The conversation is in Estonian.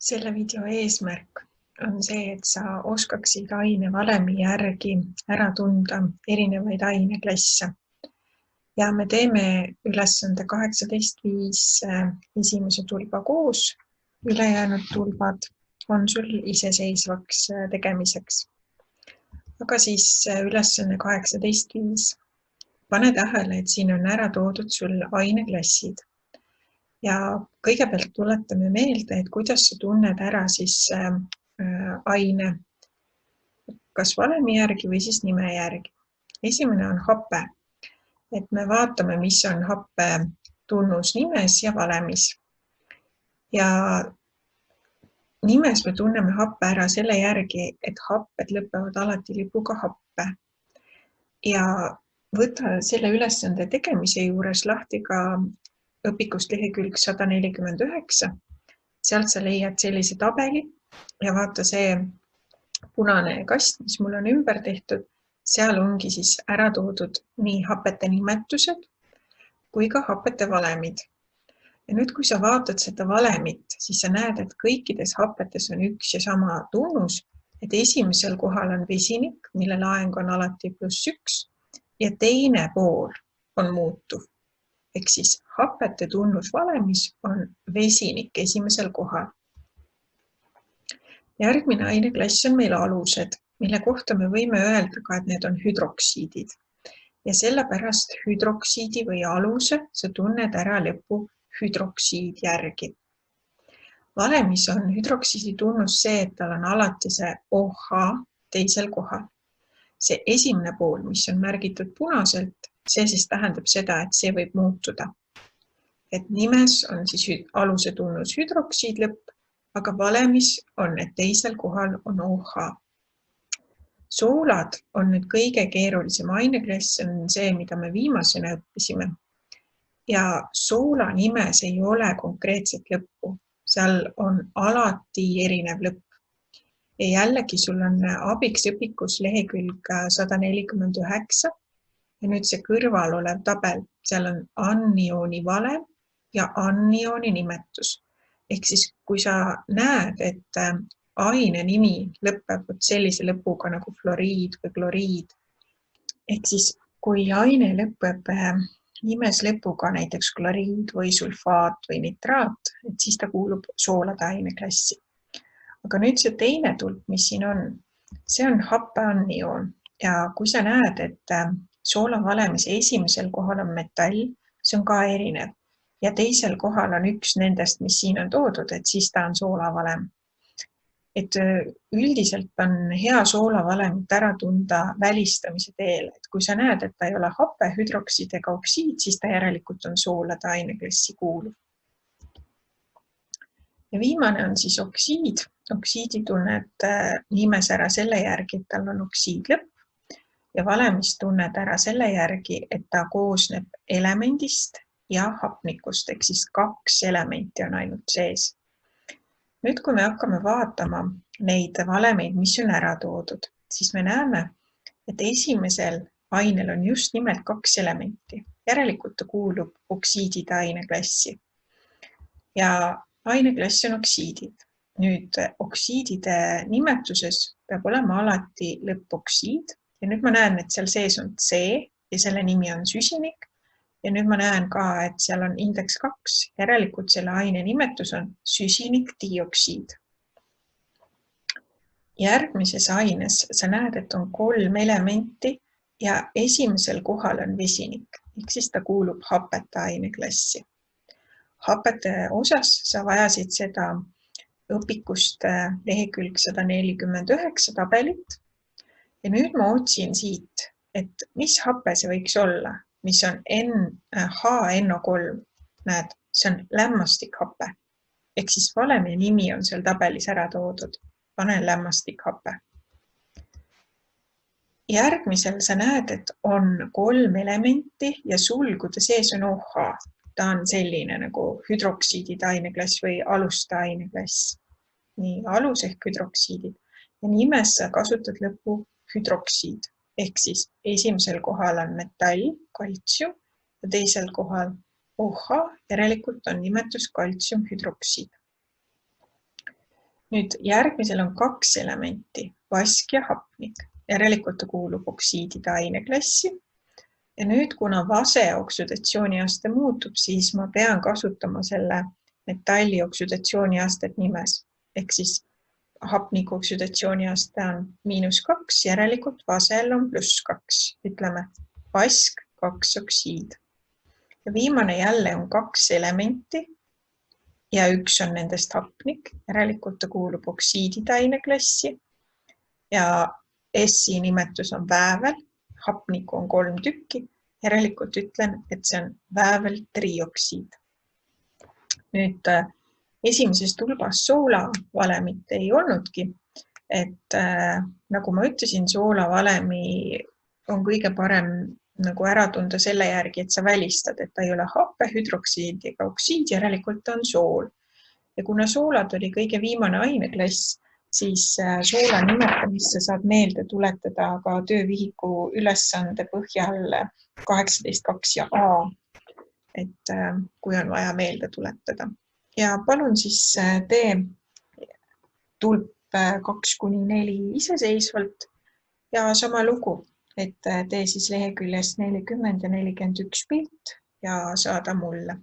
Selle video eesmärk on see, et sa oskaksid ainevalemi järgi ära tunda erinevaid aineklasse. Ja me teeme ülesande 18.5 esimese tulba koos. Ülejäänud tulbad on sul iseseisvaks tegemiseks. Aga siis ülesanne 18.5. Pane tähele, et siin on ära toodud sul aineklassid. Ja kõigepealt tuletame meelde, et kuidas sa tunned ära siis aine kas valemi järgi või siis nime järgi. Esimene on hape. Et me vaatame, mis on happe tunnus nimes ja valemis. Ja nimes me tunneme happe ära selle järgi, et happed lõpevad alati lipuga happe. Ja võta selle ülesande tegemise juures lahti ka õpikust lehekülg 149. Sealt sa leiad sellise tabeli ja vaata see punane kast, mis mul on ümber tehtud. Seal ongi siis ära toodud nii hapete nimetused kui ka hapete valemid. Ja nüüd, kui sa vaatad seda valemit, siis sa näed, et kõikides hapetes on üks ja sama tunnus, et esimesel kohal on vesinik, mille laeng on alati +1 ja teine pool on muutuv. Ehk siis hapete tunnus valemis on vesinik esimesel kohal. Järgmine aineklass on meil alused, mille kohta me võime öelda ka, et need on hüdroksiidid. Ja sellepärast hüdroksiidi või aluse sa tunned ära lõpu hüdroksiid järgi. Valemis on hüdroksiidi tunnus see, et tal on alati see OH teisel kohal. See esimene pool, mis on märgitud punaselt, see siis tähendab seda, et see võib muutuda. Et nimes on siis aluse tunnus hüdroksiid lõpp, aga valemis on, et teisel kohal on OH. Soolad on nüüd kõige keerulisem aineklass, on see, mida me viimasena õppisime. Ja soola nimes ei ole konkreetset lõppu. Seal on alati erinev lõpp. Ja jällegi sul on abiks õpikus lehekülg 149. Ja nüüd see kõrval olev tabel, seal on aniooni valem ja aniooni nimetus. Ehk siis, kui sa näed, et aine nimi lõpeb sellise lõpuga nagu fluoriid või kloriid, ehk siis, kui aine lõpeb nimes lõpuga näiteks kloriid või sulfaat või nitraat, et siis ta kuulub soolade aineklassi. Aga nüüd see teine tulp, mis siin on, see on happeanioon. Ja kui sa näed, et soola valemis esimesel kohal on metall, see on ka erinev. Ja teisel kohal on üks nendest, mis siin on toodud, et siis ta on soola valem. Et üldiselt on hea soola valemit ära tunda välistamise teel. Et kui sa näed, et ta ei ole hape, hüdroksiid ega oksiid, siis ta järelikult on soolade aineklassi kuuluv. Ja viimane on siis oksiid. Oksiidi tunned nimes ära selle järgi, et tal on oksiid lõpp ja valemis tunned ära selle järgi, et ta koosneb elemendist ja hapnikust, ehk siis 2 elementi on ainult sees. Nüüd, kui me hakkame vaatama neid valemeid, mis on ära toodud, siis me näeme, et esimesel ainel on just nimelt 2 elementi. Järelikult ta kuulub oksiidide aineklassi. Ja aineklass on oksiidid. Nüüd oksiidide nimetuses peab olema alati lõppoksiid. Ja nüüd ma näen, et seal sees on C ja selle nimi on süsinik. Ja nüüd ma näen ka, et seal on indeks 2. Järelikult selle aine nimetus on süsinikdioksiid. Järgmises aines sa näed, et on 3 elementi ja esimesel kohal on vesinik. Ehk siis ta kuulub hapete aineklassi. Hapete osas sa vajasid seda õpikust lehekülg 149 tabelit. Ja nüüd ma otsin siit, et mis hape see võiks olla, mis on HNO3. Näed, see on lämmastikhape. Ehk siis valemi nimi on seal tabelis ära toodud. Panen lämmastikhape. Järgmisel sa näed, et on 3 elementi ja sulgude sees on OH. Ta on selline nagu hüdroksiidide aineklass või aluste aineklass. Nii, alus ehk hüdroksiidid. Ja nimes sa kasutad lõppu hüdroksiid. Ehk siis esimesel kohal on metall, kaltsium ja teisel kohal OH. Järelikult on nimetus kaltsiumhüdroksiid. Nüüd järgmisel on 2 elementi, vask ja hapnik. Järelikult ta kuulub oksiidide aineklassi. Ja nüüd, kuna vase oksüdatsiooniaste muutub, siis ma pean kasutama selle metalli oksüdatsiooniastet nimes. Ehk siis hapniku oksüdatsiooniaste on -2, järelikult vasel on +2. Ütleme vask 2 oksiid. Ja viimane jälle on 2 elementi ja üks on nendest hapnik. Järelikult ta kuulub oksiidide aineklassi ja S-i nimetus on väävel. Hapniku on 3 tükki. Järelikult ütlen, et see on väävel trioksiid. Nüüd esimeses tulbas soolavalemit ei olnudki, et nagu ma ütlesin, soolavalemi on kõige parem nagu ära tunda selle järgi, et sa välistad, et ta ei ole happe, hüdroksiid ega oksiid, järelikult ta on sool. Ja kuna soolad oli kõige viimane aineklass, siis soola nimetamisse saad meelde tuletada ka töövihiku ülesande põhjal 18.2 ja A, et kui on vaja meelde tuletada. Ja palun siis tee tulp 2–4 iseseisvalt ja sama lugu, et tee siis leheküljest 40 ja 41 pilt ja saada mulle.